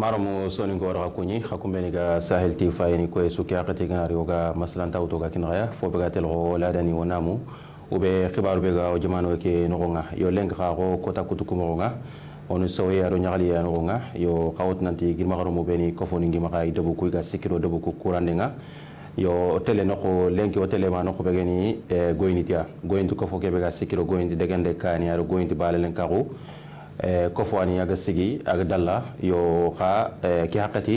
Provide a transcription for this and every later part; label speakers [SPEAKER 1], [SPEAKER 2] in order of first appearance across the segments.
[SPEAKER 1] maromo soni ngora hakuni hakumbeni ga sahel ti fayni ko suki akati ga rioga maslanta auto ga kinaya fo be ga telgo ladani wonamu ube khibaru be ga jamano ke nogonga yo lenga go kota kutuku mogonga onu sowe aro nyagali ya nogonga yo khawt nanti girma garo mo beni ko foni ngima ga idobu ku ga sikiro dobu ku kurandenga yo tele noko lenki o tele ma noko be geni goynitia goyintu ko fo ke be ga sikiro goyinti degande kani aro goyinti balen kago kofo ani aga sigi aga dalla yo kha ki hakati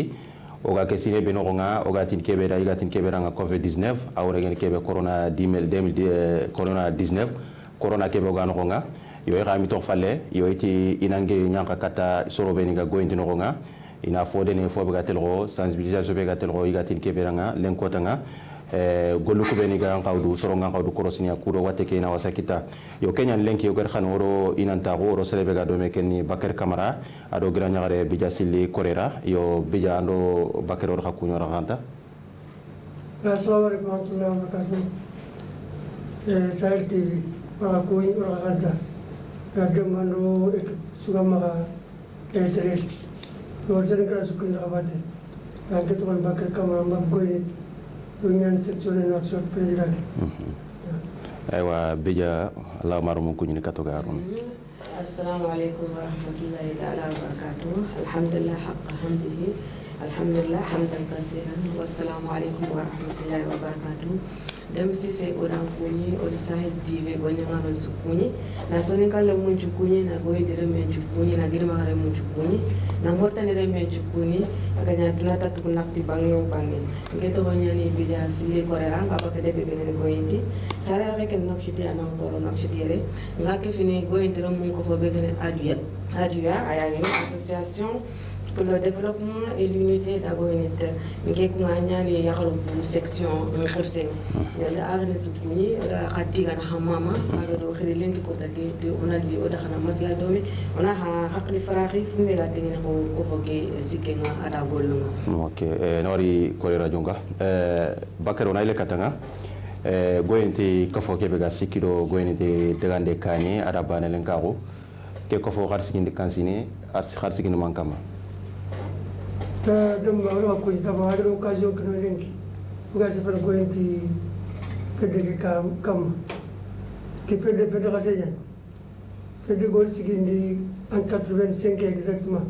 [SPEAKER 1] oga ke sine be no nga oga tin kebe da iga tin kebe nga covid 19 awre gen kebe corona 2000 corona 19 corona kebe oga no nga yo ga mi to falle yo iti inange nyanka kata soro be ni ga goyndi no nga ina fode ne fo be ga telgo sensibilisation be ga telgo iga tin kebe nga len kota nga gollu ko beni ga ngawdu soro nga ngawdu korosnia kuro wate ke na wasakita yo kenyan lenki yo gar khanoro inanta go ro selebe ga do mekeni Bakar Camara ado gra nyagare bija silli korera yo bija ando Bakar ro hakunyo raganta.
[SPEAKER 2] Assalamu alaikum warahmatullahi wabarakatuh. Sahel TV wa kunyo raganta gamano sugama etere yo sengra sukin rabate ang ketuan Bakar Camara maggoyit union section en action président
[SPEAKER 1] aywa bija Allah marumu kunyi katoga arun
[SPEAKER 3] assalamu alaykum wa rahmatullahi ta'ala wa barakatuh alhamdulillah haqqa hamdihi alhamdulillah hamdan kaseeran wassalamu alaykum wa rahmatullahi wa barakatuh dem si se odan kunyi od Sahel TV gonya ngaro sukunyi na soni kala mun chukunyi na goy dire men chukunyi na girma ngare mun chukunyi na morta dire men chukunyi aganya dunata tukunakti bangyo bangi ngeto gonya ni bija sile korera ngaba kede bebe ne goyinti sare la ken nokshiti anam boro nokshitire ngake fini goyinti mun ko fo begene aduya ayani association pour le développement et l'unité d'agoinite nge kumanya ni yakalo section khirse yalla arne sukuni da khatiga na hamama aga do khirilenki ko take de onali oda khana masla domi ona ha haqli farahi fumi ga tingina ko foke sikenga ada gollunga
[SPEAKER 1] okay nori ko rajonga Bakar ona ile katanga goyenti ko foke be ga sikiro goyenti degande kani ada banelen kago ke ko fo kharsiginde kansini kharsiginde mankama
[SPEAKER 2] dem ma ko ita ba hado occasion que no lenki uga se fer goenti fede kam qui fait de fédération fait de gol sigindi en 85 exactement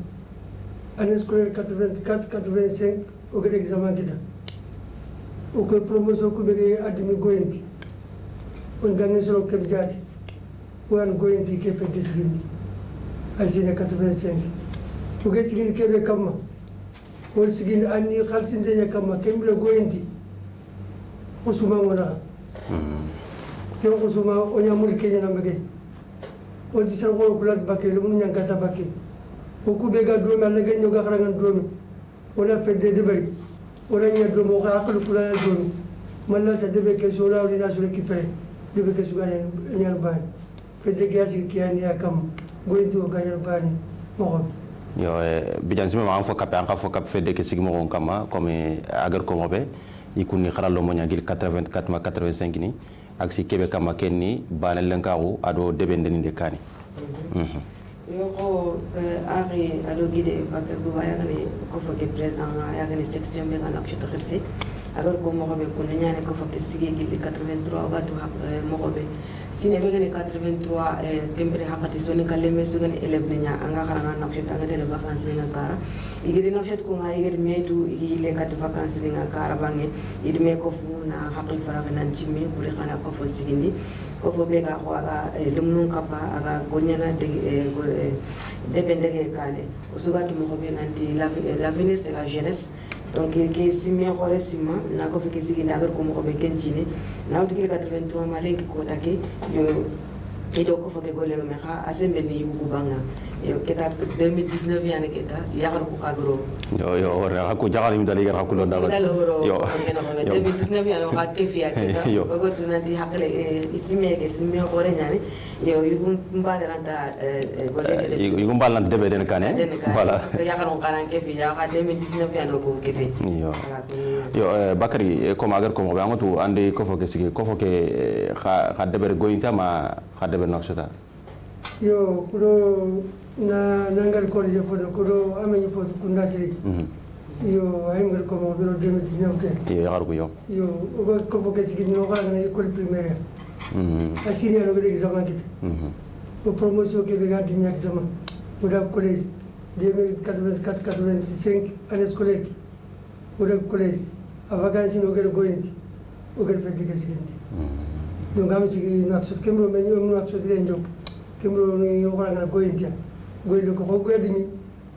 [SPEAKER 2] année scolaire 84 85 au gré examen kita au que promotion ko be admi goenti on dangi solo ke bjati wan goenti ke fait de sigindi asine 85 uga sigindi ke be kam Sigin ani khalsin de kama kembele goyenti usuma wona yo usuma onya muri kenya na mbege o di sar ko kulat bakke lu mun nyanga ta bakke o ku be ga do ma la ganyo ga xarangan do mi ona fedde de bari ona nya do mo ga aklu kula do mi malla sa de be ke so la ni na so récupérer de be ke su ga nyar ban fedde ke asi ki ani akam goyenti o ga nyar bani mo
[SPEAKER 1] yo bijan sima ma fo kapé an fo kap fedde ke sigmo on kama comme agar ko mobe ikuni kharalo mo nyagil 84 ma 85 ni ak si kebe kama kenni banal lankaru ado debende ni kani
[SPEAKER 3] yo ko ari ado gide Bakar bu waya ngani ko fo ke président ya ngani section be ngana ko khirsi agar ko mo be ko nyane ko fo ke sige gil 83 watu hak mo be sine be gane 83 kembere hakati soni kalle me su gane élève nya anga kharanga nakshot anga de vacances nga kara igiri nakshot ko nga igiri metu igile kat vacances nga kara bangi idme ko fu na hakil faraga nan chimi buri khana ko fo sigindi ko fo be ga ko aga lumnun kapa aga gonyana de depende ke kane usugatu mo ko be nanti l'avenir c'est la jeunesse donc ke simia khore sima na ko fiki sigi ndagar ko mo be kenchini na uti 83 malenki ko take yo kedo ko foke gole me kha asembe ni yugo banga yo keta 2019 yani keta yagar ko agro
[SPEAKER 1] yo ora ko jagar mi dali gar ko ndal
[SPEAKER 3] yo 2019 yani ko kefi aketa ko tunati hakle isime ke simia khore nyani yo yugo mbale ranta gole ke
[SPEAKER 1] yugo mbal nan debe den kane voilà
[SPEAKER 3] yagar on karan kefi ya 2019 yani ko kefi
[SPEAKER 1] yo Bakari ko magar ko mo bangotu ande ko foke sigi ko foke kha debe goyinta ma kha debe nakshota
[SPEAKER 2] yo kudo na nangal college fodo ko do ameni foto kunda siri yo ay ngal ko mo biro 2019 ke
[SPEAKER 1] yo yagar ko yo
[SPEAKER 2] o ko ko sigi no ga na école primaire asini no gade examen kit o promotion ke be ga dimi examen o da college 2084-85 année scolaire o da college a vacances no gade gointi o gade fete ke sigi donc am sigi no aksot kemro men yo no aksot de njop kemro ni o ga gointi goyde ko gadi ni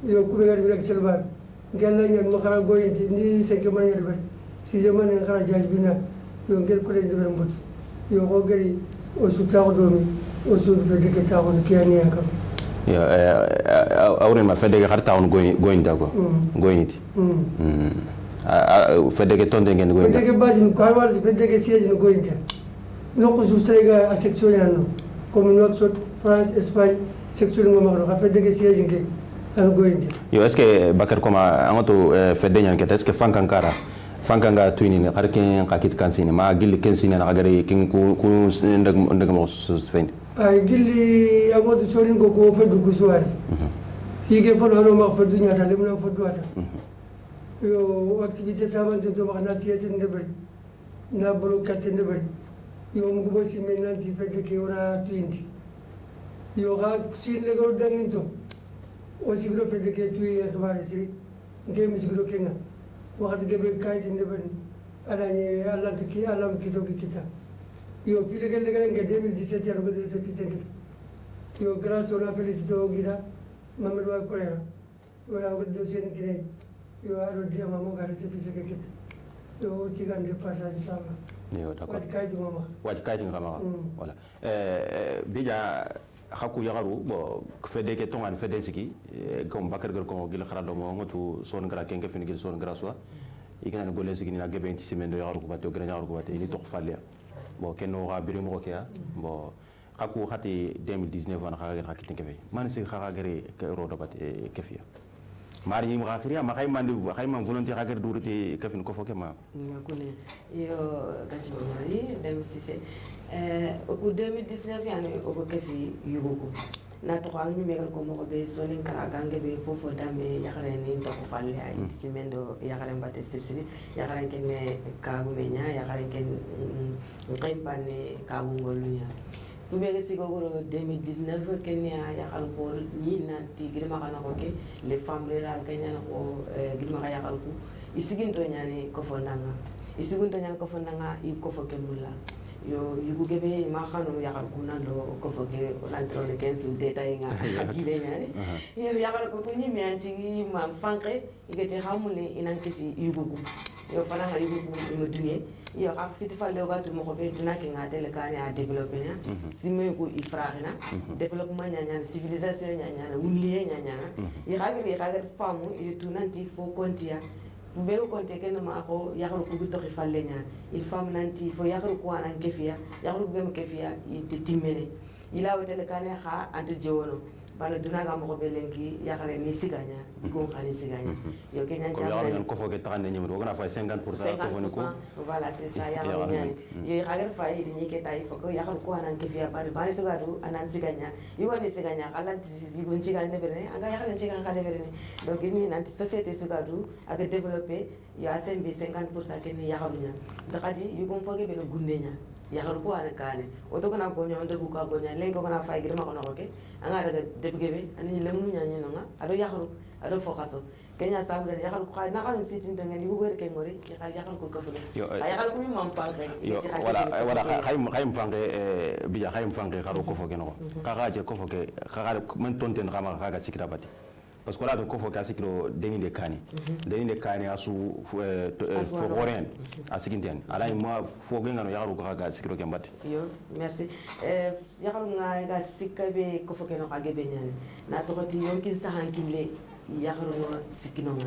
[SPEAKER 2] yo ku be gadi rek selba ngella ñan mo xara goyenti ni senke man yel bari si je man xara jaaj bina yo ngel ko les de mbot yo ko gari o su taw domi o su fe de ke taw ni kiani akam
[SPEAKER 1] yo awren ma fedde xar taw goyin dago goyiniti fedde ke tonde ngeen goyin
[SPEAKER 2] fedde ke base ni ko war fedde ke siège ni goyinta no ko su sega a section yanno comme no ak France Espagne section ngo ma ko fedde ke siège ngi
[SPEAKER 1] yo est ce que bakar koma angoto fedde nyan kete est ce que fankanga tuini ne xarken xakit kansini ma gilli kensini na gari kin ku ndag mo fendi
[SPEAKER 2] ay gilli angoto solingo ko feddu ku suwari hige fon hano ma feddu nyata le mun feddu ata yo activité saban to ma na tiyete ndebari na bolo katte ndebari yo mu ko si men nanti fedde ke ora 20 yo ga sin le gol danginto o siglo fedde ke tuyi xibare siri ngem siglo kenga waxati gebe kayiti ndebani alani alante ki alam kito ki kita yo file gel gel nge 2017 ya ko dirse pisengit yo grâce on a félicité o gida mamadou wa kolera wala ko do sen kine yo aro dia mamo gare se pisengit yo tigande passage sama
[SPEAKER 1] yo d'accord
[SPEAKER 2] wat kayiti mama
[SPEAKER 1] wat kayiti ngama voilà bija xaku yagaru bo fedde ke tongan fedde siki comme bakar gol ko gil xarado mo ngotu son gra kenke fini gil son gra so igana golle siki ni na gebe ci semendo yagaru ko bato gra yagaru ko bato ni tok falle bo kenno ga biri mo ko ya bo xaku xati 2019 wana xaga xaki tinke fe man siki xaga gari ro do bat kefiya mari yim xakiriya ma xay mandi xay man volonté xaga duriti kafin ko foke ma
[SPEAKER 3] ngakune yo gati mari dem sise au 2019 yani o ko kefi yugo na to xangi megal ko mo be sonin kara gange be fofo dame yakare ni to ko falle ay simendo yakare mbate sirsiri yakare ken kaagu menya yakare ken qempane kaagu ngolunya fubege sigogoro 2019 kenya yakal ko ni na tigre makana ko ke les femmes rurales kenya ko gidma ka yakal ko isiginto nyane ko fondanga isiginto nyane ko fondanga I ko fo kemulla yo yugu gebe ma khano yakal kuna do ko foke lantro de 15 detail nga gile nyane yo yakal ko ni mi anji ma fanke igete xamule inanke fi yugu yo fana ha yugu mo dunie yo ak fit falle ga to mo ko be dina ke ngatele kane a développer nya sime ko ifraxina développement nya nya civilisation nya nya wulié nya nya yi famu e tunanti fo kontia be ko konte ken ma ko yakal ko to falle nya il fam nanti fo yakal ko anan kefia yakal ko be mo kefia te timene ila wotele kane kha ante jowono bana duna ga mo be lenki yakare ni siganya ko khani siganya yo kenya
[SPEAKER 1] jam ko fo ke tane nyum do gana fa 50% ko fo ko
[SPEAKER 3] voilà c'est ça ya ro nyani yo yagar fa yi ni ke tay fo ko yakar ko anan ke fiya bari bari sigadu anan siganya yo woni siganya kala ti gon cigan de bere anga yakare cigan khade bere donc ni nanti société sigadu aga développer yo asembi 50% ke ni yakarunya dakadi yo gon fo ke be no gundenya yakar ko ana kane oto kana ko nyon de ku ka gonya lengo kana fay girma ko noke anga daga debgebe ani lemu nya nya nga ado yakar ado fokaso kenya sambre yakar ko na kan sitin de ngani bu wer ke ngori yakar ko ka fulo yakar ko mi mam panke
[SPEAKER 1] wala khayim fange biya khayim fange kharo ko foke no kaka je ko foke kaka man tonten kama kaka sikira bati parce que là donc il faut qu'à ce que deni de kani asu fo horen asikinten ala moi fo ngano yaro ko ga sikiro kembate
[SPEAKER 3] yo merci yaro nga ga sikabe ko fo keno ga gebe nyane na to ti yo kin sahan kille yaro no sikino nga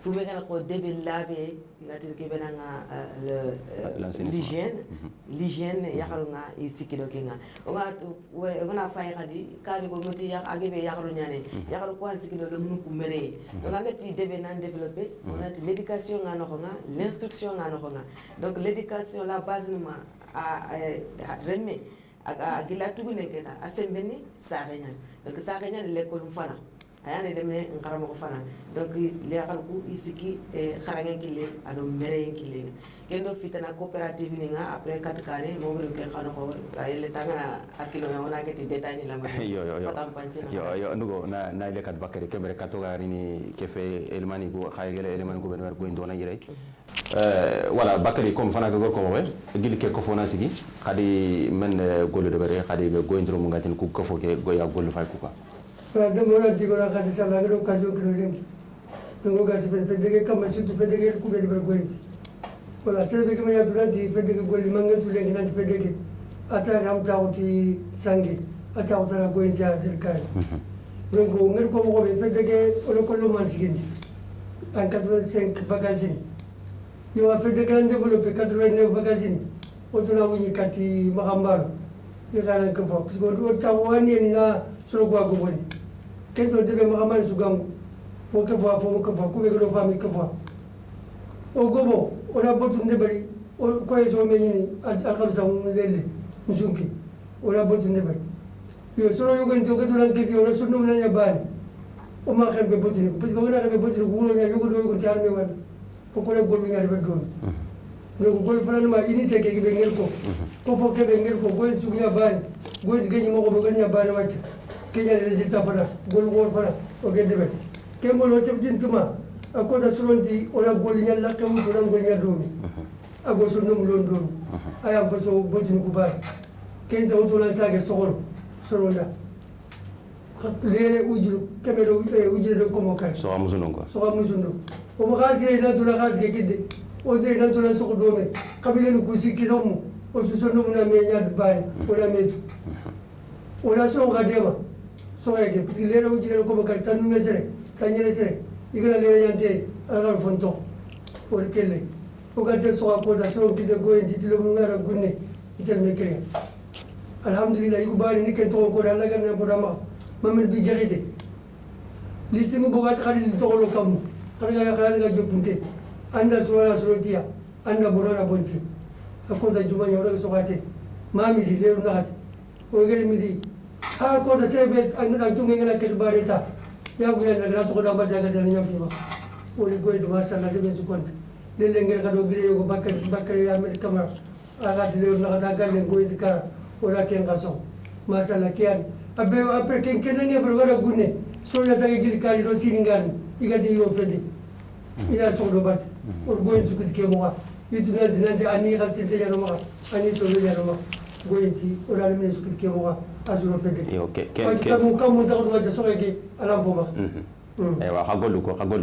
[SPEAKER 3] fu be kana ko debe labe ngatir ke benanga l'hygiène yaro nga sikilo kenga o nga to o na fay khadi kani ko moti ya agebe yaro nyane yaro ko sikilo le mun ku mere o nga ngati debe nan développer on a l'éducation nga no nga l'instruction nga no nga donc l'éducation la base ma a renme agila tugune keta asembeni sarenya donc sarenya l'école fana ayane demé ngarama ko fana donc le xalku isiki xarangen kille ado mere kille kendo fitana coopérative ni nga après 4 kane mo wuro ken xano ko ay le tanga akino yona keti détail ni lamba
[SPEAKER 1] yo ndugo na ile kat bakari kemere katogari ni kefe elmani go khayele elmani go benwer go indona yire wala bakari comme fana go ko we gil ke ko fona sigi khadi men golu de bare khadi be go indro mu ngatin ku ko foke go ya golu fay ku ka
[SPEAKER 2] demora digo la kati sala ngro kajo kinolengi ngo gasi pedege kama situ pedege ku be bergoenti wala sebe kama ya durante pedege goli manga tulengi nanti pedege ata ramta uti sangi ata utara goenti a derkari donc ngir ko mo be pedege ono ko lo man sigindi en 85 vacances yo a pedege en développer 89 vacances otuna wuni kati magambaro ikana ko fo parce que o tawani ni na solo gwa go boni kento debe magamani sugangu fo ke fo ku be ko fami ke fo o gobo ora botu ndebari o ko eso menyini akabisa lele nzunki ora botu ndebari yo solo yo gento ke tulan ke yo sunu na yabani o ma kan be botu ni parce que wona be botu ko lo nya yo go do ko tiarme wan fo ko le golu nya be don donc gol fana ma unité ke be ngel ko fo ke be ngel ko goy sunya bani goy gani mo ko be ganya bani wacce kenya résultat fana gol gol fana o gende be ke ngol o sebtin tuma ako da suronti ora gol nya la ke mu ran gol nya domi ago sunu mu lon domi aya fa so botin ku ba ke nta o lan sage sogol soronda lele ujuru kemero ujuru do ko mo kay
[SPEAKER 1] so amusuno ko
[SPEAKER 2] so amusuno o mo khasi na dula khasi ke gide o de na dula so ko dome kabile ku sikidomu o su sonu na me nya dbani o la metu o la so gadema so yake parce que lele ujuru ko mo kay tanu mesere tanyele sere igala lele yante ala fonto o kelle o gadde so ko da so ki de go en ditilo mo ngara gunne itel me kre alhamdulillah yu bari ni ke to ko da laga na bodama mamen bi jaride listimu bogat khali to lo kam kharaga kharaga jopunte anda suara surotia anda borona bonti ako da juma nyoro so gate mami di leru na o gele mi di ha ko da sebe anda tunge ngana ke bareta ya guya na to da ba jaga da nya pima o li goy do masala de ben su konta le lengere ka do gire yo bakar ya mer kamera aga di leru na da galle goy di kara o la ken gaso masala kian abe apre ken kenenge bergara gune so ya sage gil kali do siningani igadi yo fedi ina so do bat or goin su kit ke mo itu na dinande ani gal sinte ya no ma ani so ya no ma gointi or al min su kit ke mo azuro fedi
[SPEAKER 1] yo ke
[SPEAKER 2] kam da do so ke ala bo ma
[SPEAKER 1] wa khagolu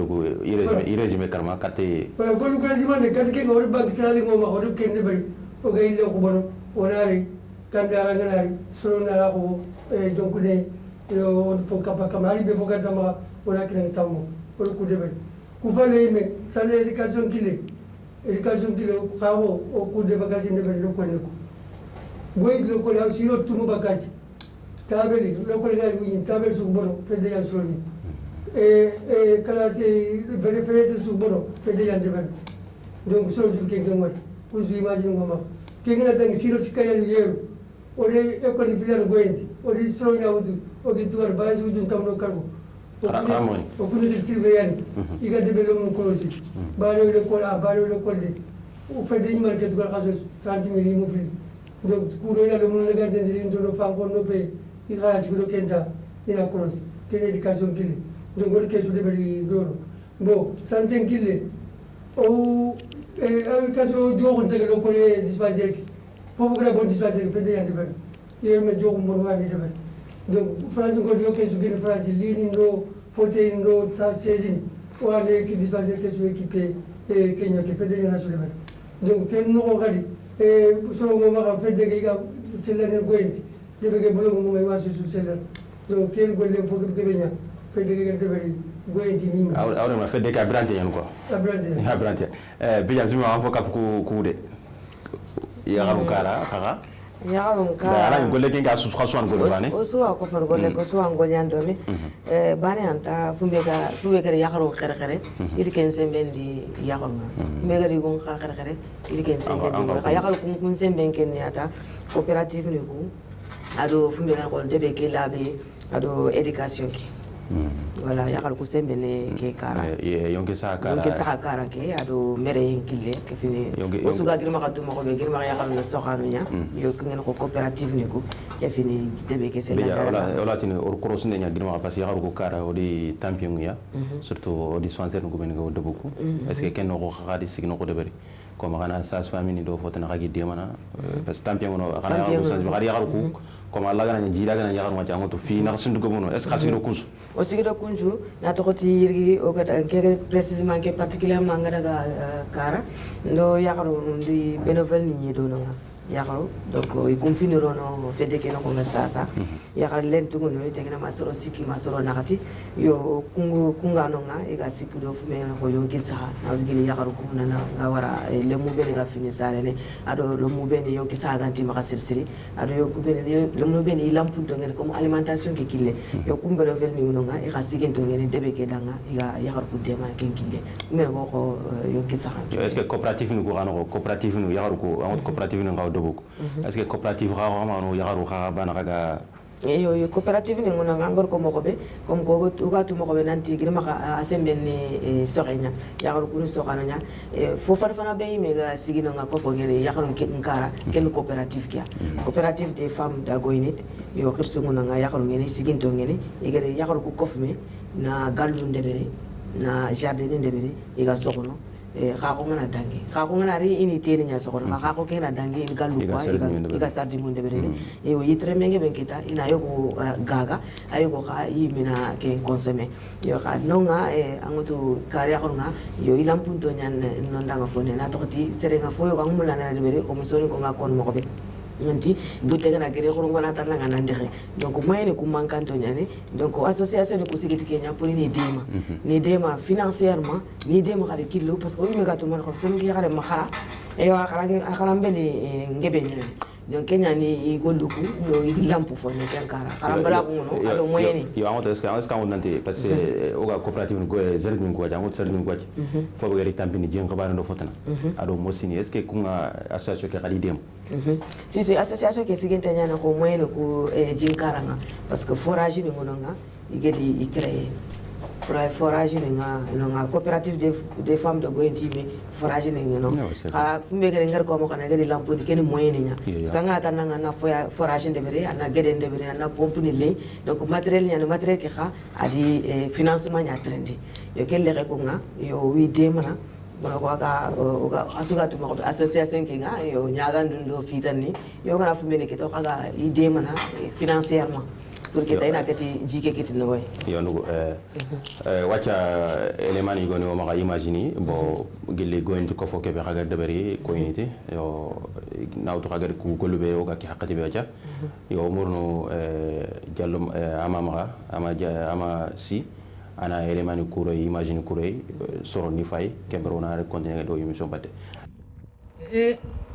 [SPEAKER 1] ko irezime karma kate
[SPEAKER 2] wala golu ko rezime ne kate ke ngori bank sali mo ma hodo ken de bari o ga ile ko bono onari kandara nganari so na la ko donc ne yo fo kapa kamari be fo gata ma ona kina tammo o ku de bari ku fale me sane éducation kile xawo o ku de bagasi ne bari lo ko ne ko boy lo ko la siro tumu bakaji tabeli lo ko la wi tabel su bono fede ya soni kala se bere fede su bono fede ya de bari donc so su ke ngam ku su imagine ngoma ke ngana dang siro sikaya yeru ore école filière goyenti ore so yawdu o gi tuwar base ujun tamno karbo o kunu de surveillance iga de belo mon kolosi baro le ko de o fede ni market ko xaso 30.000 mo fil donc kuro ya le mon le gade de ndo no fam ko no pe iga siguro kenta ina kolos ken éducation kile donc o ke su de bari doro bo santé kile o éducation jogon tege lo ko le dispensaire fofu gala bon dispensaire fede ya de bari yeme jogo mo wani de bari donc France ko dio ke su gene France lini ndo fote ndo ta chezini wale ki dispensaire ke su équipé e Kenya ke fede ya su de bari donc ken no gali so mo ma fede ke ga selane goenti de be ke bolo mo mai wasu su selane donc ken golle fo ke de nya fede ke de bari goenti ni
[SPEAKER 1] awre ma fede ka brante yan ko brante bijan zuma an fo kap ku de ya garu kara kaka
[SPEAKER 3] ya garu kara
[SPEAKER 1] ala golle ken ga su khaswan golle bane
[SPEAKER 3] o so ko far golle ko so an golle andomi bane anta fumbe ga ya garu khere iri ken semben di ya garu me ga di gon khere iri ken semben di ya garu kun semben ken ya ta coopérative ni ku ado fumbe ngal ko debe ke labe ado éducation ki voilà yakal ko sembe ne ke kara
[SPEAKER 1] yonki sa kara
[SPEAKER 3] ke ado mere kille ke fini o suga girma ka tuma ko be girma yakal na soxanu nya yo ko ngel ko coopérative ni ko ke fini debe ke sel
[SPEAKER 1] wala tini or cross ne nya girma parce yakal ko kara o di champion ya surtout o dispensaire ko ben go debuko est-ce que ken ko xadi signo ko deberi comme kana sa famille do fotana xagi demana parce que champion no kana yakal ko sans xadi yakal ko comme Allah gana jila gana yakal ma jango to fi na sindu ko mono est-ce que xasido kunsu
[SPEAKER 3] o sigido kunju na to xoti yirgi o gada ke précisément ke particulièrement ngada ga kara ndo yakaro ndi bénévole ni do no yakaro donc i confinero no fede ke no ko sasa yakar len to no te gina masoro siki masoro nakati yo kunga no nga e ga sikido fu me ko yo kitsa na gili yakaro ko na ngawara le mu bene ga fini sare ne ado le mu bene yo kisa ganti maka sirsiri ado yo ku bene le mu bene ilampu to ngene comme alimentation ke kille yo kumbe no vel ni no nga e ga sikin to ngene debe ke danga e ga yakar ku de ma ken kille me ko yo kitsa
[SPEAKER 1] est-ce que coopérative ni ko gano coopérative ni yakar ko amot coopérative ni ngaw est-ce que coopérative ra ma no yagaru xa bana ga
[SPEAKER 3] yo coopérative ni ngona ngor ko mo be comme ko ga tu mo be nanti girma ka asembe ni soxenya yagaru ku ni soxana nya fo fana be me ga sigino nga ko fo ngene yagaru nkara ken coopérative kia coopérative des femmes d'Agoinit yo xirsu ngona nga yagaru ngene siginto ngene igere yagaru ku kofme na galdu ndebere na jardin ndebere iga soxono xa ko ngana dangi xa ko ngana ri ini tene nya so ko xa ko kena dangi in galu kwa iga sardi munde berene e o yitre menge benkita ina yoko gaga ayoko xa yimina ke consommer yo xa nonga angoto kare ko nga yo ilam punto nyan non danga fone na to ti serenga foyo ko ngumula na de bere ko musoni ko nga kon mo ko be nanti bute kana kere ko ngona tan nga nandexe donc moyen ko mankanto nyane donc association ko sigiti kenya pour ni dema financièrement ni dema xale kilo parce que mi gato man ko sen ngi xale ma xara e wa xara mbeli ngebe nyane donc kenya ni golluku yo lampu fo ne kankara xara bala ko ngono ado moyen
[SPEAKER 1] yo amoto est-ce que on nanti parce que o ga coopérative ko zermi ko jango zermi ko fo be ri tampini jeng xabana do fotana ado mosini est-ce que kunga association ke xali dem
[SPEAKER 3] si c'est association ke sigenta nyana ko moyen ko jinkaranga parce que forage ni ngononga igedi créer forage ni nga coopérative des femmes de Goentime forage ni ngono ka fumbe gere ngar ko mo kana gedi lampo di ken moyen nya sanga tananga na forage ndebere ana gede ndebere ana pompe ni le donc matériel nya matériel ke xa adi financement nya trendi yo kelle re ko nga yo wi demana bono ko ga asuga to mako association kinga yo nyaga ndo fitani yo kana fumene ke to kaga idée mana financièrement pour que tayna kati jike kiti no way
[SPEAKER 1] yo ndugo wacha elemani goni o maka imagine bo gille goenti ko fo kebe kaga debari ko yiti yo nawto kaga ku golube o ga ki hakati be acha yo murno jallum ama si ana elemani kuro imagine kuro soro ni fay kembro na continuer do émission batte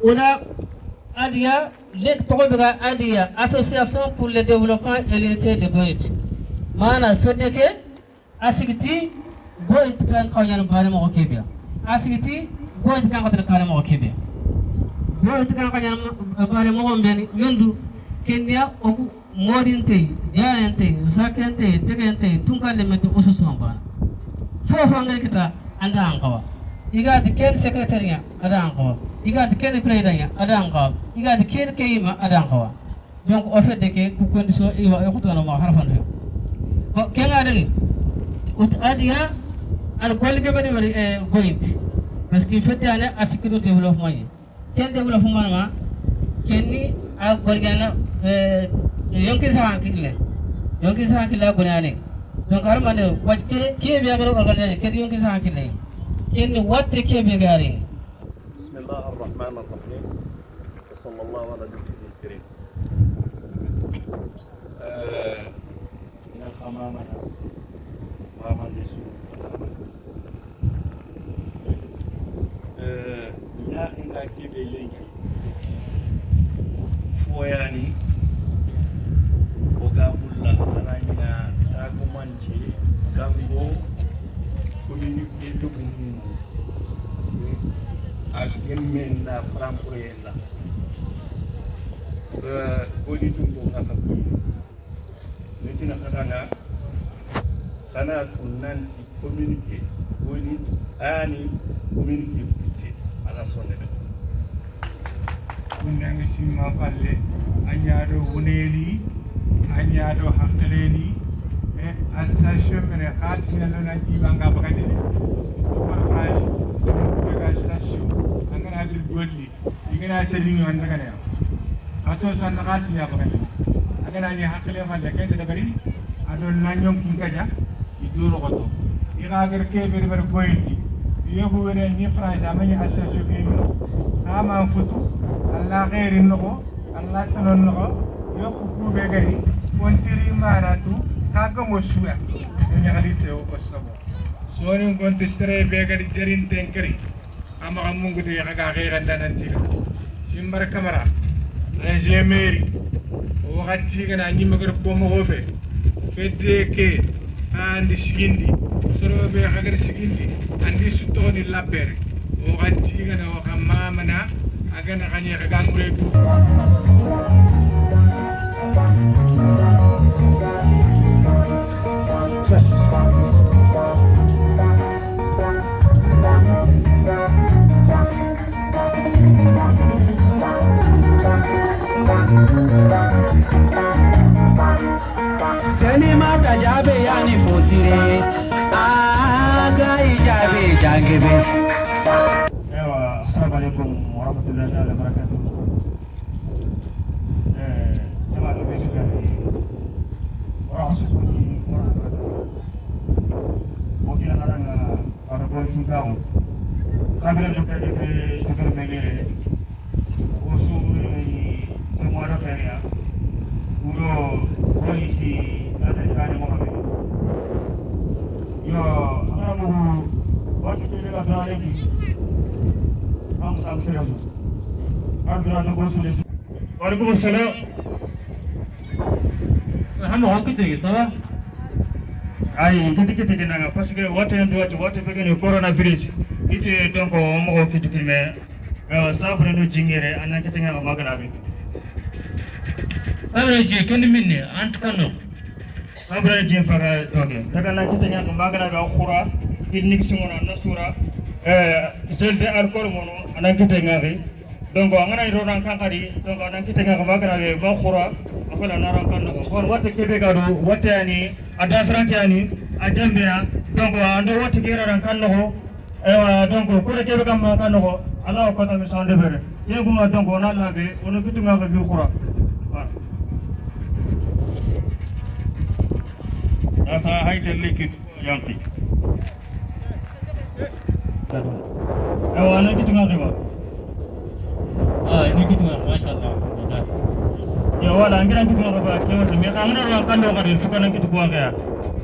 [SPEAKER 4] ona adia les togoga adia association pour le développement et l'unité de Goït mana fedeke asigiti Goït kan kanyan bare mo kebia asigiti Goït kan kadar kare mo kebia Goït kan kanyan bare mo mbeni yondu kenya o modinte jarente zakente tegente tungale meto osusu bana fofo ngal kita anda ankawa iga de ken secrétaire ada ankawa iga de ken président ada ankawa iga de ken kayima ada ankawa donc au fait de que ku condition iwa e khutana ma harfan ko kenga de ut adia al golge bani bari point parce que fait ane asikiro développement yi ken développement ma kenni a golgana yonki sa hankille gonane donc armane wacce kebe agaro organiser kedi yonki sa hankille kenni watte kebe gari
[SPEAKER 5] bismillahir rahmanir rahim sallallahu ala nabiyil karim na khamamana mama nisu ya inga kebe lenki foyani Ogamulla ananya tagumanci gambo communauté de Boumou ak gemmen na francoyella
[SPEAKER 6] goli tumbo ngaka nitina kana tunanti communiquer goli ani communiquer ala sonne kundangi simma falle anyado woneli anyado hakkaleni e association mene khasina lona jibanga bagade parage daga station angana dir golli ingana termingo andaka ne ato san khasina bagade agana ni hakkale falle kende dabari ado nanyom kinkaja iduro goto iragar ke ber boyndi yobu wene ni France amani association ke ama futu Allah ghairi noko Allah tanon noko yoku kube gari kontiri maratu kaga mosuya nya galite o kosabo soni gonti stere be gari jarin tenkeri ama amungu de kaga ghaira ndanan tiga simbar kamera les mairie o gatti gana nyi magar ko mo hofe fedde ke andi sigindi soro be kagar sigindi andi sutoni labere o gatti gana o kamamana agana gani kaga ngure
[SPEAKER 7] Selima tajabe yani fosire aga ijabe jangebe.
[SPEAKER 6] Assalamualaikum warahmatullahi wabarakatuh. Jemaah dari orang seperti orang mungkin orang boleh juga. Kami juga juga mengira usul semua ada kerja. Udah polisi ada di mana? Yo, orang mau waktu itu kita berada di हम सबसे हम और ग्राहकों को सुने वालेकुम अस्सलाम
[SPEAKER 4] हम हो कितने सर
[SPEAKER 6] आई कितने के ना parce que wote begene corona virus ite donc mo ko kitu me sabre no jingere anan ketenga magana bi
[SPEAKER 4] sabre ji kendi minne ant kano
[SPEAKER 6] sabre ji faga okay daga na ketenga magana ga khura clinique sumona nasura gel de alcool mono anan ketenga bi donc angana ro ran kankari donc anan ketenga magana be ma khura afala naran kan ko kon wote kebe ga do wote ani adasranti ani ajambia donc ando wote gera ran kan no ewa donc ko de kebe kam kan no ala ko ta mi sande bere yeguma donc on ala be on kitunga ga bi khura asa hayde likit yanki ewa anan kitunga ga
[SPEAKER 4] ini kitunga masyaallah
[SPEAKER 6] ya wala ngira kitunga ga kewa me amna ro kan no ga de fukana kitunga ga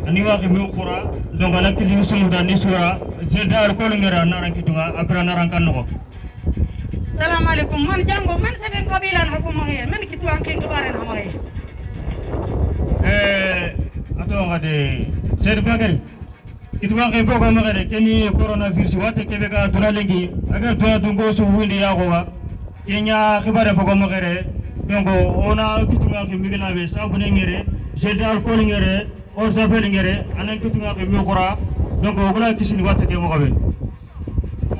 [SPEAKER 6] ani wa mi khura donc ala kili sumu da ni sura je dar ko ngira naran kitunga abra naran kan no
[SPEAKER 8] Salam alaikum man jango man seben kabilan hukumu he man kitunga kin gbaran hamay
[SPEAKER 6] ato ngade ser bagari kitunga ke bogo magare keni coronavirus wate kebe ga duralengi agar dua dungo su wundi ya gowa kenya khibare bogo magare donc ona kitunga ke migina be sabune ngere je dar ko ngere or sabel ngere anan kitunga ke mi khura donc ogula kisini wate ke mo gabe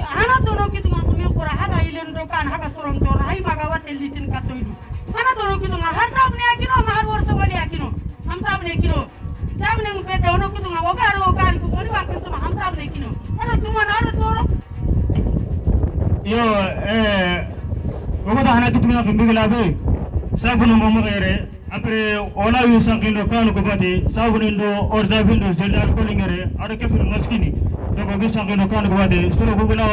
[SPEAKER 8] hana toro kitunga ko mi khura haga ilen do kan haga sorom to hay maga wate litin katoydu hana toro kitunga har sabne akino mahar wor sabali akino ham sabne kino sabne mu pete ono kitunga wogaro ogari ko oni wa kitunga ham sabne kino hana tuma na toro
[SPEAKER 6] yo ogoda hana kitunga ke migila be sabune mo mo gere après on a eu sangindo kanu ko bati sabundo orzabindo zelda ko lingere ada ke fil maskini to ko sangindo kanu ko bati solo ko gona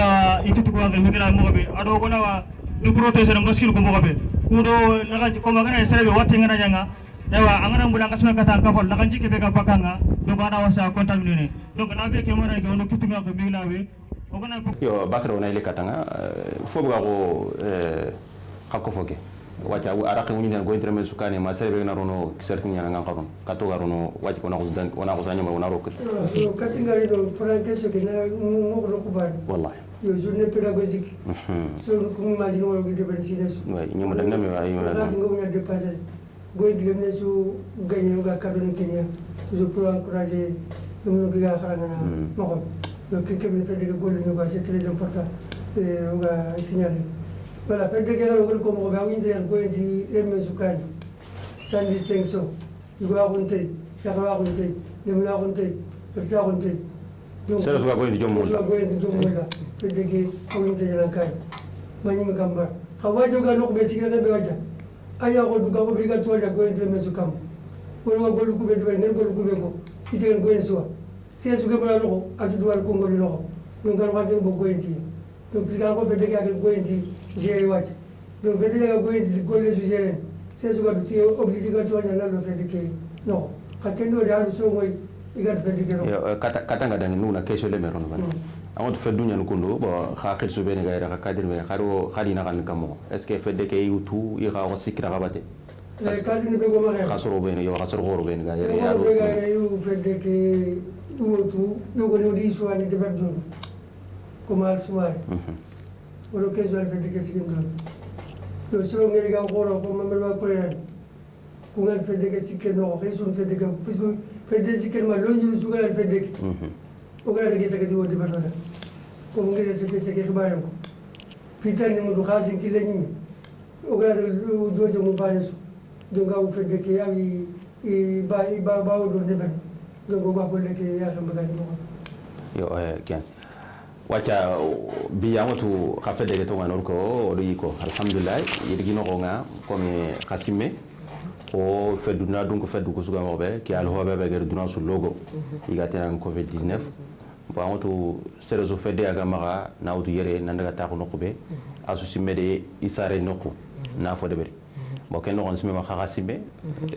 [SPEAKER 6] ititu ko ngal migala mo be ado gona wa ni protection maskini ko mo be kudo naga ko magana serebe watte ngana nyanga dewa angana mbula kasma kata kafol naga jike be ka fakanga donc ana wasa contaminer donc na be ke mo na gono kitunga ko migala be o gona
[SPEAKER 1] yo bakro na ile katanga fo buga ko hakko foke wacha araqi woni den gointre men sukane ma serbe na rono certain yana ngan qaron kato garono wacha ko na ko sanya ma wana rokko
[SPEAKER 2] katinga ro franke so kina mo ko ko ba
[SPEAKER 1] wallahi
[SPEAKER 2] yo journée pédagogique so ko imagine wala ko deben sinesu
[SPEAKER 1] ouais ñoom da nga me ay
[SPEAKER 2] la singo ñu dépasser goy di lemne su gagné nga cadeau Kenya toujours pour encourager ñu ngi ga xaranga na mako yo ke ke fait de gol ñu c'est très important et on va signaler voilà fait de guerre ko mo ga winde yan goy di lemne su kan sans distinction il va raconter ya va raconter le la raconter ça raconter
[SPEAKER 1] sera suka goyndi jom mulla
[SPEAKER 2] fedege kawinte jalankay mañimi gambar xawa joga nok be sigirata be waja aya ko duga obligatoire ja goyinte mesu kam wala golu kube de ngel golu kube ko itigen goyen suwa si su gamara no atu duwal ko ngol no no ngal wadi bo goyinti to pisigal ko fedege ak goyinti jere waja donc fedege ak goyinti golle su jere si su gadu ti obligatoire ja lo fedege no kakendo da so moy
[SPEAKER 1] katanga dangi nuna kesho le meron ban amot feddu nyan kundo bo khakil su bene gaira ka kadir me kharo khadina kan kamo est ce que fedde ke yutu i ga wasikra gabate
[SPEAKER 2] kadini be go ma
[SPEAKER 1] khasro bene yo khasro goro bene ga yere
[SPEAKER 2] ya yu fedde ke yutu yo go no di so ani de badjon ko mal suwar wala kesho al fedde ke sikindo yo so ngeri ga goro ko mamel ba ko ren ko ngal fedde ke sikeno resun fedde ke puisque fedde sikeno lonju sugal al fedde ke ogara de gesa ke diwo de batona ko ngere se pe ke baram ko pitani mu khasin kilani ogara do do mu bayesu do ga u fedde ke yawi e ba do de ban do go ba ko le ke ya kam bagani mo
[SPEAKER 1] yo ken wacha bi amatu khafede ke to nganor ko do yiko alhamdulillah yidi no nga comme khasime o feduna donc feddu ko suga mobe ki al hobe be ger duna su logo igate en covid 19 bo amatu serezo fedde aga maga nawdu yere nandaga ta ko nokube asusi mede isare nokku na fo debere bo ken non sima khasime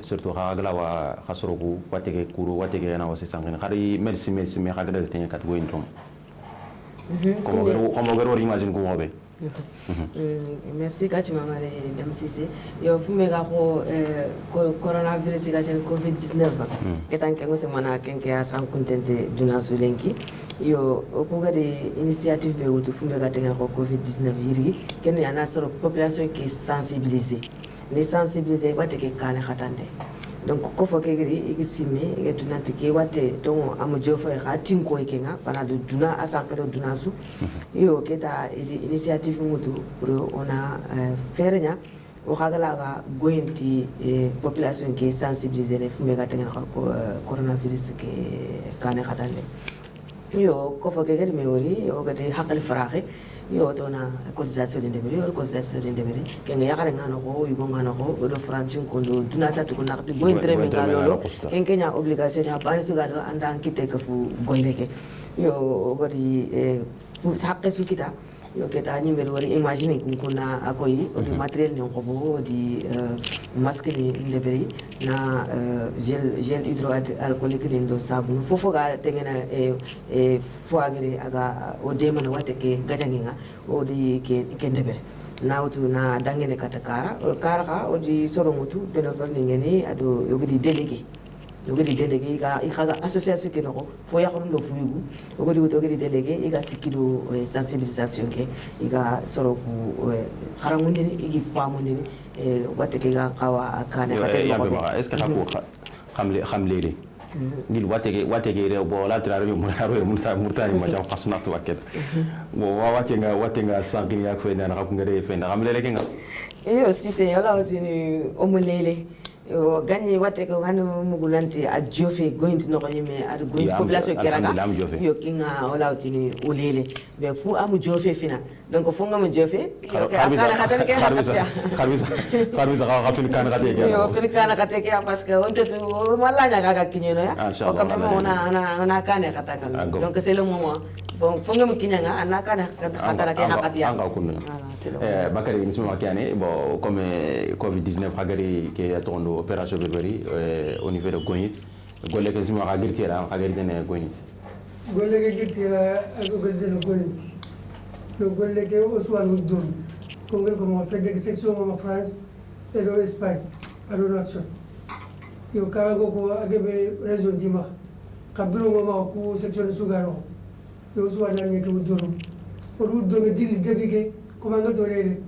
[SPEAKER 1] surtout khagla wa khasrogu watege kuru watege na wasi sangin khari merci me khagda tenya kat go indom como gero imagine ko mobe
[SPEAKER 3] merci kati mamare dem sisi yo fume ga ko coronavirus ga sen covid 19 ketan ke ngose mana kenke ya san kontente duna sulenki yo ko ga de initiative be wutu fume ga tenga ko covid 19 yiri ken ya na soro population qui sensibiliser les sensibiliser wate ke kane khatande donc ko fo ke giri igisime e dunante ke wate to amu jofo e khatin ko ikenga pana de duna asankelo duna su yo keta initiative mutu pour ona fernya o khagala ga goyenti population qui sensibiliser les fume ga tenga ko coronavirus ke kane khatande yo ko fo ke giri me wori yo ga de hakal faraxe yo tona cotisation de debere yo cotisation de debere kenga yakare ngano ko yugo ngano ko do francine ko do dunata to ko nakti bo entre me ngalo kenkenya obligation ya bansu ga do anda kite ko fu golleke yo godi fu hakke su kita yo keta ni mel wari imagine ko kuna akoyi o di matériel ni ko bo di masque ni debere na gel hydroalcoolique ni do sabun fofo ga tengena foagre aga o demana wate ke gajanginga o di ke debere na wutu na dangene katakara kara o di soromutu benofal ni ngeni ado yogidi délégué ga ikaga association ke no fo yakon do fuyugu ogodi wuto ogidi délégué iga sikido sensibilisation ke iga soro ku kharamundi ni igi famundi ni wate ke ga qawa akane khate
[SPEAKER 1] ko est ce que ko khamlele ngil wate ge rew bo la trare mo haro mo sa murtani ma jaw khasna to waket bo wate nga sanki yak fe na ko ngere fe na khamlele ke nga
[SPEAKER 3] yo si se yola wotini omulele yo gagné watte ko hanu mugulanti a jofe gointi no nyime ad gointi population keraga yo kinga wala wotini ulele be fu amu jofe fina donc fu ngamu jofe yo kala khatan ke
[SPEAKER 1] kharwisa ga fin kan gate ke
[SPEAKER 3] yo fin kan gate ke parce que on te wala nya ga kinyo no ya o kam ona kane khatakan donc c'est le moment bon fu ngamu kinyanga ana kana khatara ke hakati ya
[SPEAKER 1] bakari ni suma kiane bo comme covid 19 hagari ke atondo opération berberi au niveau de Gognit golle ke sima hagirtira hagirtene Gognit
[SPEAKER 2] golle ke girtira hagirtene Gognit yo golle ke oswan dum kongel ko mo fede de section mo France et de Espagne ado action yo karago ko agebe région dima kabiro mo ma ko section sugano yo oswan ni ke dum oru do me dil debike komanga to lele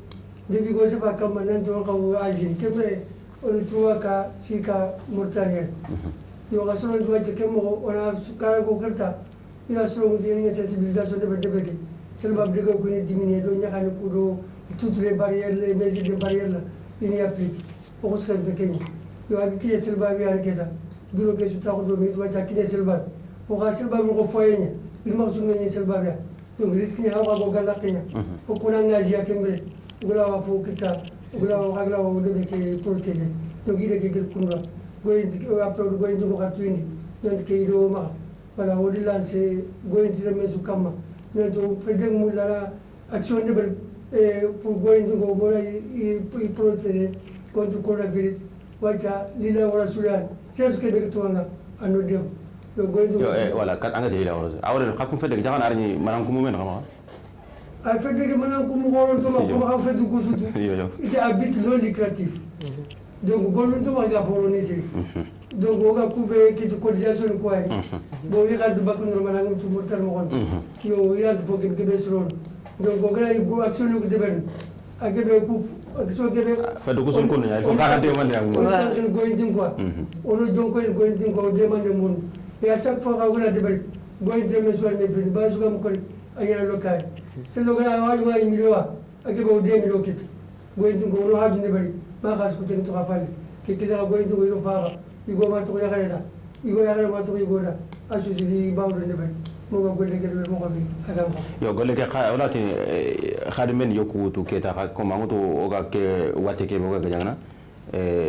[SPEAKER 2] debi ko se ba kam nan to ko ajin kemre on tuwa ka sika Mauritania yo ga solo to je kemo ona kara ko kerta ila solo de ni sensibilisation de debeke selba de ko ni diminuer do nyaka ko do toutes les barrières les mesures de barrières là il y applique o se be kenya yo ga ki selba bi arketa biro ke ta ko do mi to ta ki selba o ga selba ko foyenya il ma su ni selba bi donc risque ni ha ko galla kenya o ko na ngaji akembe gula wa fo kita gula wa hagla wa de ke protéger donc il est que kunda goyin upload goyin ko katwini donc ke ido ma wala wodi lancer goyin ci remesu kama donc fedeng mulara action de pour goyin ko mo i protéger contre coronavirus wacha lila wala sulan c'est ce que be to nga anu dem yo goyin
[SPEAKER 1] yo wala kat anga de lila wala awre xakum fedeng jaxana arni manam ko mumen xama
[SPEAKER 2] a fedeng manam ko mu xoron to ma ko ma fedu ko sutu il habite non lucratif donc golun to ga fournisseur donc oga kube ki cotisation ko ay bo yi gad bakun normal ngam to mortal mo kon yo ya fo ke be suron donc oga yi go action ko deben agebe ku so gebe
[SPEAKER 1] fa do ko son ko ne ay fo garantie man ya
[SPEAKER 2] on sa ko indin quoi on jonko ko indin ko demande mon et à chaque fois ga deben go indin me so ne bin ba su gam ko ayana local c'est lo ga wa yi milwa agebe o 2 milo kit go indin ko no haju ne bari ma khas ko ten to rafale ke kila go indin ko yo fara igo ma to yakare da igo yakare ma to igo da asusi di bawdo ne ben mo go golle ke mo ko bi agam
[SPEAKER 1] yo golle ke olati khadimen yoku to keta ko mangoto oga ke wate ke boga ganyana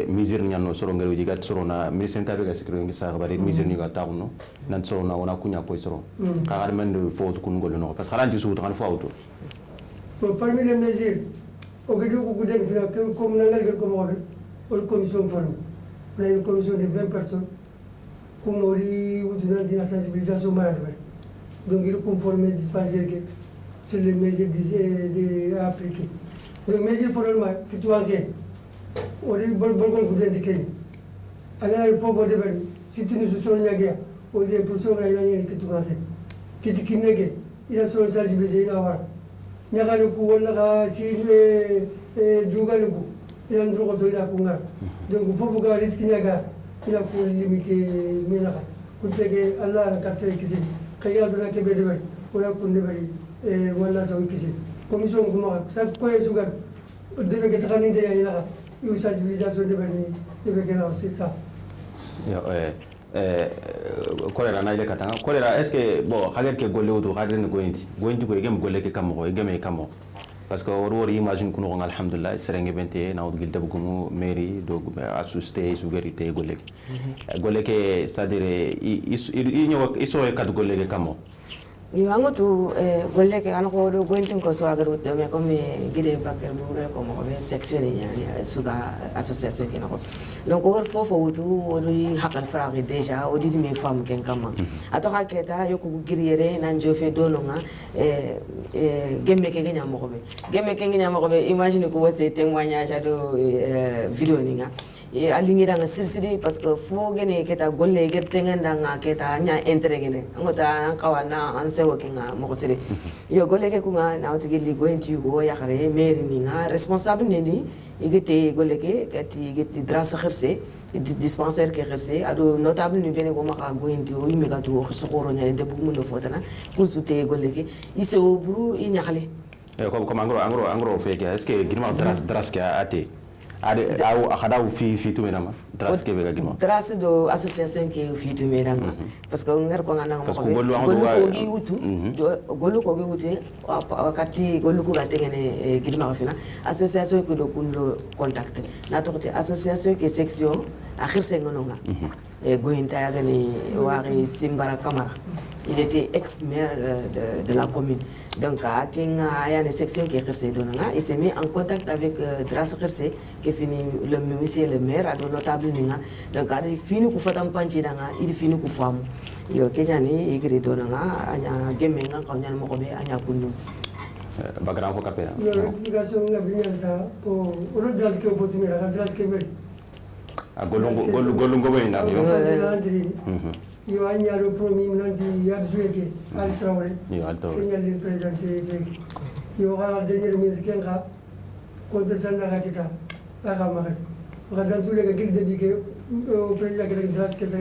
[SPEAKER 1] misir nyano soro ngero diga soro na ministre tabe ga sikro ngi sa bari misir ni ga tawno nan soro na ona kunya ko soro khadimen de faute kun gollo no parce que halanti su tan fo auto
[SPEAKER 2] parmi les mesures au gadi ko guden fina comme nangal gel ko mo be on commission formée on a une commission de 20 personnes comme on dit ou de la sensibilisation management donc il faut former dispensaire que c'est les mesures de appliquer donc mesures formellement que tu as gagné on dit bon vous indiquer alors il faut voir de ben si tu nous sois niaga on dit pour ça on a rien que tu as gagné qui tu kinege il a sur sensibiliser là voilà niaga le coup wala si juga le coup il a un droit de la kunga donc il faut voir risque niaga il a pour limiter menaka kuntege Allah na katse kisi kaya dona ke be de wala kunde bari wala sa kisi commission kuma sa ko e sugar de be ketrani de ila yu sensibilisation de bani de be gena c'est ça
[SPEAKER 1] yo kolera na ile katanga kolera est ce que bon hager ke golle wudu hager ne goyindi ko egem golle ke kamo egem kamo parce que or imagine kuno ngal alhamdulillah serenge bente na wudgil debugumu mairie do asuste sugarité golle ke c'est-à-dire i nyaw iso e kad golle ke kamo
[SPEAKER 3] yo angotu golle ke an ko do gointin ko so agaru do me comme gide bakker bu gere ko mo be section ni suga association ke nako donc or fofo wutu woni hakal fragi déjà o didi me femme ken kama ato haketa yo ko giriere nan jofe do no nga gemme ke nya mo ko be imagine ko wose témoignage do vidéo ni nga e alingira nga sirsiri parce que fo gene keta golle gertengenda nga keta nya intérêt gene ngota an kawana an sewo kinga mo ko siri yo golle ke kunga na otigi li go enti go yakare maire ni nga responsable ni igete golle ke kati igete drasa khirse dispensaire ke khirse ado notable ni bene go maka go enti o mi gato khirse khoro nya de bu mundo fotana pour souté golle ke iso buru i nyakhale
[SPEAKER 1] comme angro feke est-ce que girma dras ke ate ade aw akhada fi tumena ma trace ke be gima
[SPEAKER 3] trace do association ke fi tumena parce que ngar ko ngana
[SPEAKER 1] parce que gollu
[SPEAKER 3] gi wutu gollu ko gi wuti wakati gollu ko gatengene gidma fina association ke do kundo contact na toxte association ke section akhir sengononga e gointa ya gani wari Simbara Kamara il était ex-maire de la commune. Donc, il y a une section qui est il s'est mis en contact avec Dras Kherse, qui finit le monsieur le maire, à notable. Donc, il finit pour faire un panchi, il finit pour femme. Il y a Kenyani, il y a Gemenga, quand il y a Mokobe, il y a Kundu.
[SPEAKER 1] Background pour Capella.
[SPEAKER 2] Il y a l'explication de la vignette pour le Dras que vous tenez, la Dras que vous io agna lo promi nanti adzueke al traore io al traore il presente yo ga dernier minute kenga contre tana kita aga magat gadan tule ga gilde bi ke o président ke dras ke sa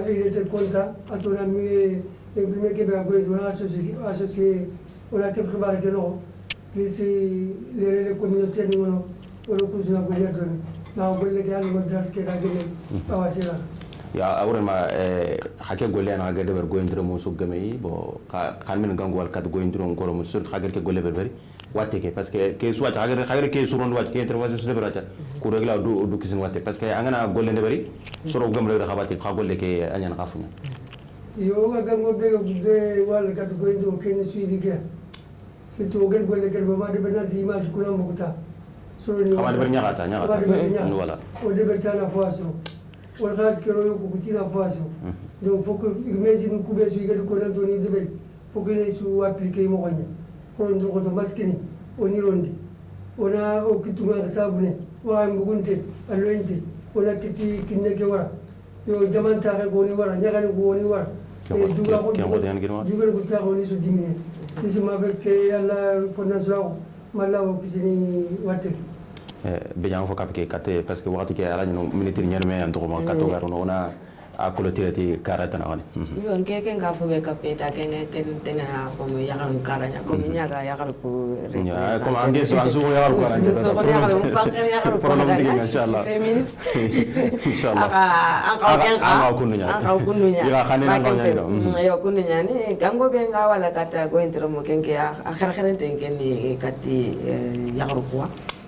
[SPEAKER 2] il était content atona mi prime ke ba go do associé on a été préparé de non les communautés ni wono wala ko suna go yadon na go le ga ni dras ke ga gele awasira
[SPEAKER 1] ya awrema hake golle na ga deber goyndire mo su gamay bo kan min gango wal kat goyndire ngoro mo sur hagar ke golle berberi watte ke parce que soit hagar ke suron wat ke intervention sur berata ko regla du kisin watte parce que angana golle ne bari soro gamre da khabati ka golle ke anyana kafunya
[SPEAKER 2] yo ga gango be wal kat goyndire ke ni suivi ke c'est to gel golle ke ba ma de benati image ko lambo ta soro ni
[SPEAKER 1] amade ber nyagata wala
[SPEAKER 2] o de betana foaso والغاز كانوا يكوتينا فاسو دونك فوق imagine كوبا سو يقدر كنا دوني دبل فوق نيسو ابليكي موغنيا كون دو كو ماسكيني اوني روندي ونا او كتوما حسابني وام بغونتي الوينتي ولا كتي كنك ورا يو جمان تاغي غوني ورا نيغاني غوني ورا جوغا جوغا كنتا غوني سو ديمي اسما بك يلا فوناسو مالاو كسيني واتك
[SPEAKER 1] bejang fo kapke kate parce que wakati ke ala no militaire nyarme en to ma kato garo no na a colotirati karata na wani
[SPEAKER 3] yo ngeke nga fo be kapeta kene tenga ko mo yagal karanya ko nyaga yagal ko
[SPEAKER 1] ya ko ande so ansu yagal ko karanya
[SPEAKER 3] so ko yagal mo fa yagal ko karanya
[SPEAKER 1] inshallah
[SPEAKER 3] feminist
[SPEAKER 1] inshallah
[SPEAKER 3] aka
[SPEAKER 1] kununya
[SPEAKER 3] ya
[SPEAKER 1] khanena
[SPEAKER 3] no yo kununya ni gango be nga wala kata ko entro mo kenke akhar kharente ngeni kati yagal ko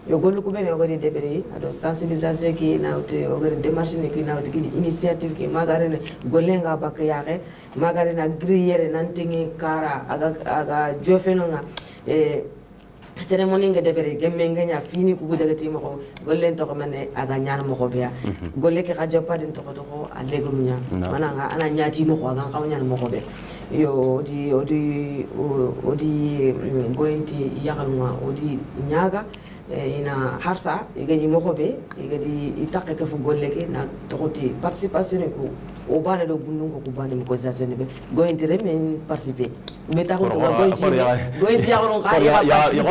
[SPEAKER 3] yo gollu ko bene ogori debere ado sensibilisation ki nawte ogori démarche ni ki nawte ki initiative ki magarene gollenga bak yaare magarena grillere nantingi kara aga jofenonga cérémonie nga debere gemme nga nya fini ku gudagati mako gollen to ko mane aga nyaan mako biya golle ki xajo padin to ko allego nya mananga ana nyaati mako aga xaw nyaan mako be yo odi gointi yagaluma odi nyaga ina harsa igani mokobe igadi itaqe ke fu golleke na tokoti participation ko o bana do bunnu ko bana ko zasene be gointire men participer be ta ko gointi yaron ka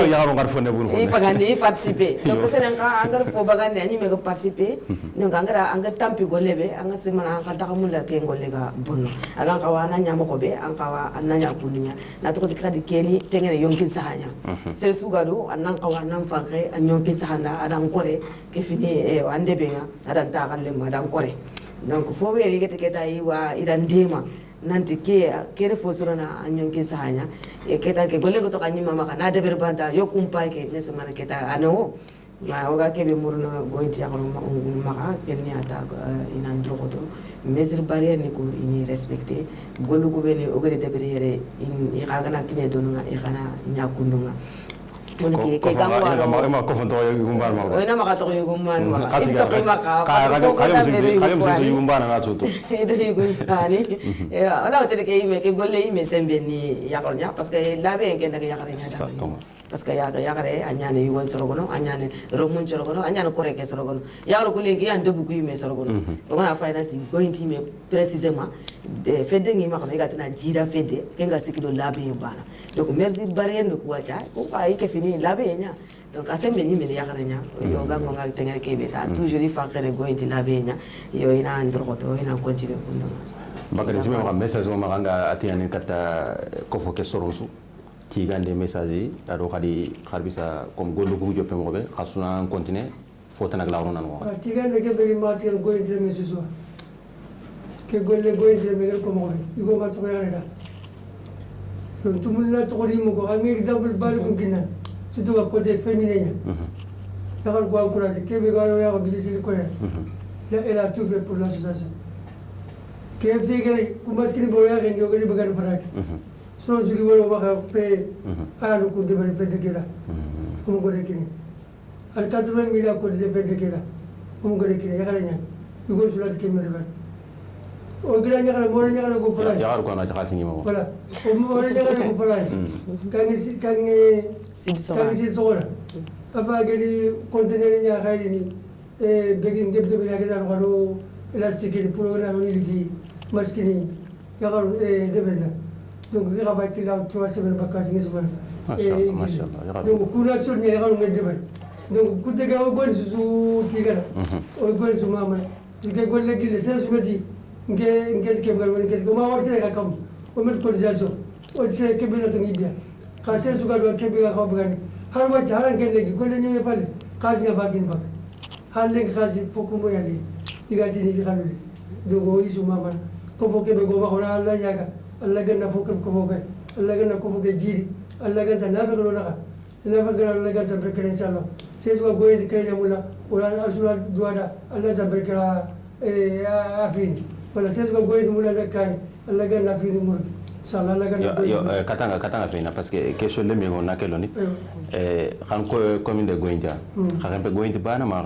[SPEAKER 1] yaron gar fonne bun
[SPEAKER 3] e pagandi participer donc senen ka angar fo bagandi ani me ko participer donc angara anga tampi gollebe anga semana anga ta mulla ke gollega bunnu aga ka wana nyamo ko be an ka wa ananya kununya na to ko kadi keni tengene yonkin sahanya sel sugado anan ka wana fanke anyon kisanda adan kore ke fini ande benga adan ta galle ma adan kore donc fo be ri gete keta yi wa idan dema nanti ke re fo sorona anyon kisanya e keta ke golle ko to kanyi mama kana de berbanta yo kumpa ke ne semana keta ano ma oga ke be murno goiti ya ko ma ken ni ata ina ndrogoto mesure barrière ni ko ini respecter gollu ko be ni ogere de bere in igana kine donunga igana nyakundunga Oniki ke gangwa
[SPEAKER 1] ma ko fonto yugumban ma
[SPEAKER 3] ina maka to yugumban ma
[SPEAKER 1] ista
[SPEAKER 3] ko maka
[SPEAKER 1] kayum si yugumban na tutu
[SPEAKER 3] ede yugunsani ala wote ke ime ke golle ime sembe ni yakonya parce que labe en daga yakare nyada parce que yakare anyane yugon sorogono anyane romun sorogono anyane koreke sorogono yakaro ko lengi ande buku ime sorogono ko na fa inati go intime précisément fedde ngi ma ko gatina jida fedde kenga sikido labe bana donc merci barrière ko wacha ko ay ke fini labe nya donc asembe ni me yakare nya yo gango ngal tengere ke beta toujours il faut faire go inti labe nya yo ina ndroto ina continuer kundo
[SPEAKER 1] bakari sima ma message o maganga atiani kata ko fo ke soronsu ci gande message ado khadi kharbisa comme gollu ko joppe mo be khasuna continuer fota nak lawro nan wa
[SPEAKER 2] ci gande ke be ma ti go inti me suso ke golle go inti me ko mo be igo ma to yara so tumulla to ri mo ko ami exemple bal ko kinna surtout ko côté féminin ya ko encourager ke be go ya ko bisi ko ya elle a tout fait pour l'association ke fe gari ku maskini bo ya ngi go ni bagan farak so juli wala maka fe alu ko de bari fe de kera ko go de kini al 80 millions ko de fe de kera ko go de kini ya kala nya yugo sulat ke mere ban o gira nya kala mo nya kala go fala
[SPEAKER 1] ya ko na ta singi mo
[SPEAKER 2] wala o mo nya kala go fala kan si sora apa gadi conteneur nya khali ni e begin deb ya ga ro elastique ni programme ni ligi maskini ya kala debena donc il va qu'il a 3 semaines vacances ni semaine
[SPEAKER 1] Machallah.
[SPEAKER 2] donc kuna action ni yaron ngade bay donc kutega o gon su tigala o gon su mama tige golle gille sen su medi nge ke ngal woni ke ko ma war se ka kam o mes cotisation o se ke bela to ngibia ka sen su ga do ke be ga ko bugani har wa jaran ke legi golle ni me pale kazi ya bagin bak har legi kazi foku mo yali igati ni kanuli donc o isu mama ko foke be go ma ko Allah yaga Allah ganna foke ko foke Allah ganna ko foke jiri Allah ganna nabe ko naka nabe ko Allah ganna berkere inshallah c'est soit goye de kenya mula wala asura duada Allah ta berkera afini wala c'est soit goye de mula de kan Allah ganna afini mur inshallah Allah ganna
[SPEAKER 1] yo katanga fina parce que question le mi ngona keloni kan ko commune de Goindia kan be Goindia bana ma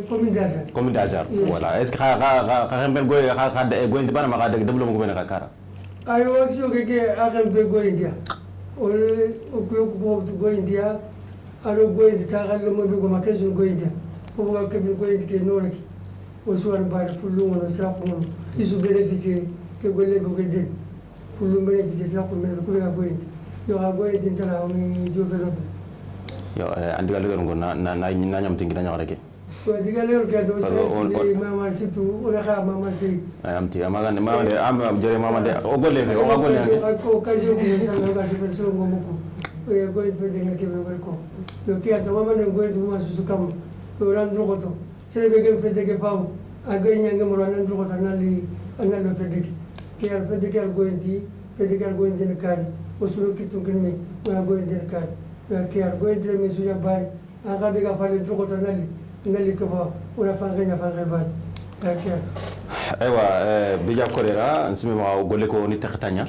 [SPEAKER 1] commune d'Azar voilà est-ce que kan be Goindia bana ma de deblo mo bena kara
[SPEAKER 2] ayo action ke kan be Goindia o ko Goindia alo Goindia ta gallo mo be ko ma kesu Goindia ko ko ke be Goindia ke noraki o suwar bar fullu mo sa ko isu bénéficier ke golle be Goindia fullu bénéficier sa ko men ko ga Goindia yo ga Goindia tala mi jobe no
[SPEAKER 1] yo andi galu ngo na nyam tingi na nyawara ke
[SPEAKER 2] ko diga leer ka do se mama situ ora ka mama sei
[SPEAKER 1] amti amaga ne mama de am jere mama de o golle fe o golle
[SPEAKER 2] ko ka jo ko sa ga se perso ngo moko e go e pede ke be ko yo ke ata mama ne go e ma su kam o randro ko to se be ke pede ke pam aga nyanga mo randro ko tanali analo pede ke al pede ke al go enti pede ke al go enti ne kan o suru kitu kinme o go enti ne kan ke al go enti me su ya bari aga be ga fale tro ko tanali ngali ko fa ora fanganya fangaba
[SPEAKER 1] aywa bija kolera nsimi ma golle ko ni takhtanya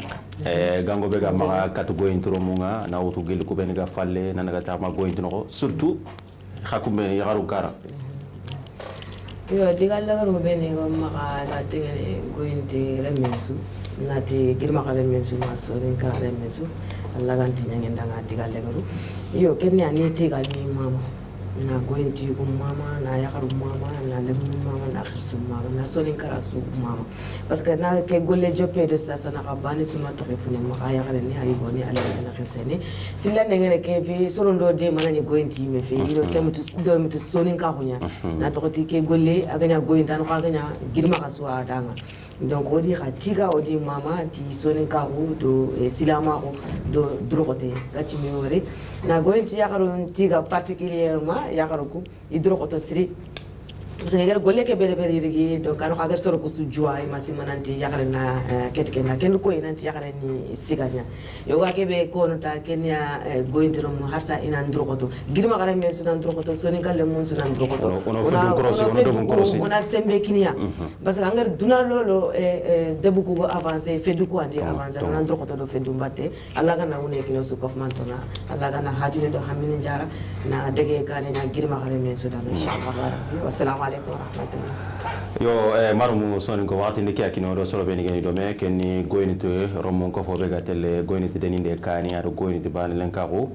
[SPEAKER 1] gango be ga ma katu go intro munga na wutu gel ko ben ga falle na ga ta ma go intro surtout khakume yagaru kara
[SPEAKER 3] yo digal la garu be ni go ma ga da tingene go inti remesu nati girma ka remesu ma so ni ka remesu Allah ganti nyanga ndanga digal la garu yo kenni ani tigal ni mama na gointi mama na yakaru mama na lemu mama na khirsu mama na sonin karasu mama parce que na ke golle jope de sa sana kabani suma to refune ma aya kala ni ayi boni ala na khirsene filla ne ngene ke fi sorondo de mana ni gointi me fe ino semtu do mi to sonin ka hunya na to ti ke golle aganya gointa no aganya girma kasu adanga donc odi khatika odi mama ti sonin ka hu do silama hu do drogote gati mi wore na gointi yakaru tiga particulièrement yakaruku idrogoto siri parce que golle ke bele bele rigi donc kanu khagar soro ko su joy masi mananti yakarna ketke na ken ko inanti yakarani siganya yo ga ke be ko no ta kenya gointi rom harsa inan drogoto girma gare men sunan drogoto sonin kalle mun sunan drogoto ona sembe kinia parce que angar duna lolo debu ko avancer fedu ko andi avancer nan drogoto do fedu batte alla ga na wone kino su kof mantona alla ga na hajune do hamine jara na dege kane na girma gare men sudan inshallah assalamu alaikum warahmatullah
[SPEAKER 1] yo marumu sonin ko wati ndiki akino do solo be ni geni do me kenni goynito romon ko fo be gatel goynito deninde kani ado goynito ban len kago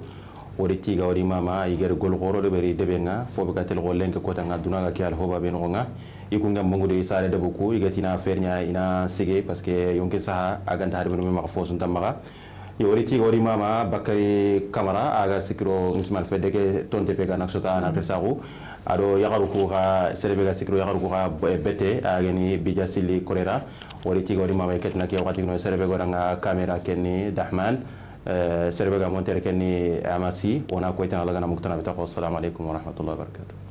[SPEAKER 1] wori tiga wori mama igere gol goro do beri debe nga fo be gatel go lenke ko tanga duna ga kyal hoba be no nga iku ngam mongu de sare de beaucoup igatina fernya ina sige parce que yonke saha aganta harbe no ma fo sun tamaga yo wori tiga wori mama bakari kamara aga sikro musmal fedeke tonte pe ga naksota na kesago ado yagaru ko ga serebe ga sikro yagaru ko ga bete ageni bija sili kolera wori tiga wori mama ketna ke wati no serebe go nga camera kenni dahman serebe ga montere kenni amasi ona ko itana laga na muktana bita assalamu alaikum wa rahmatullahi wa barakatuh